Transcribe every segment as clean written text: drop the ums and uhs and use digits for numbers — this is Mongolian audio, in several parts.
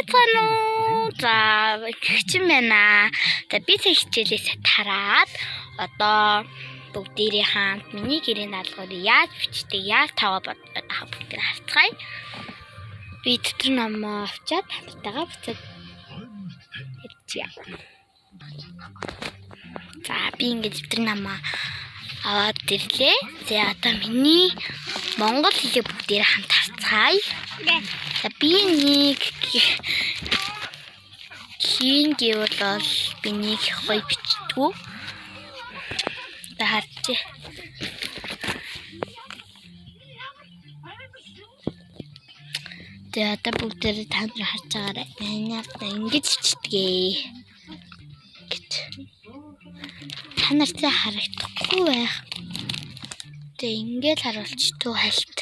Байцгаана уу? За гिचэн байна. За би сая хичээлээс тараад одоо бүгдээрээ хаант миний гэрийн даалгаврыг яаж бичдэг, яаж таваа бүгдээр харцгаая. Би дотор намаа авчаад хамтдаа буцаад ирчихье. За би ингэж дотор намаа аваад ирлээ. За одоо миний монгол хэлийг бүгдээр хамт харцгаая. За би нэг хийн гэвэл би нэг гоё бичдэггүй. За харчих. За одоо бүгдээр та нар харж байгаарай. Ингэж бичдэг. Та нартай харагдахгүй байх. Тэ ингээд харуулчихтуу хальт.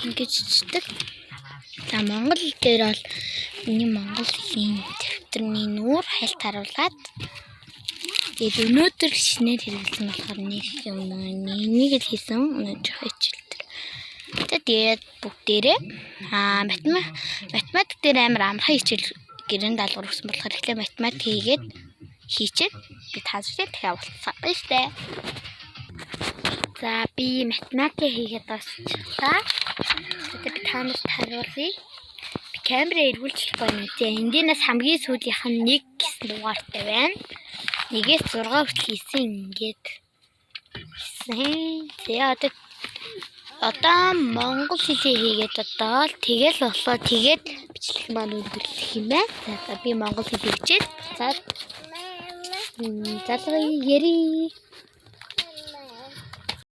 Ингэж бичдэг. За монгол хэл дээр бол миний монгол хэлний дэвтэрний нүүр хальт харуулад. Тэгээд өнөөдөр шинээр хэрэглэсэн болохоор нэг юм нэг л хийсэн. Өнөөдөр хичээлдэр. Тэгээд бүгдээрээ математик дээр амар амархан хичээл гэрэн даалгавар өгсөн болохоор эхлээ математик хийгээд хийчихэд би тааштай дахиад уулзсан штэ. За би математик хийгээд дуусчлаа. Тэгээд би танаас харуулъя. Би камера эргүүлчих гоё нэ. Эндээс хамгийн сүүлийнх нь 1 гэсэн дугаартай байна. 1-ээс 6 хүртэл хийсэн ингээд. Тэгээд одоо монгол хэлийг хийгээд одоо тэгэл болоо тэгээд бичлэг маань үлдэрлэх юм байна. За би монгол хэл хичээд буцаад залгая яри.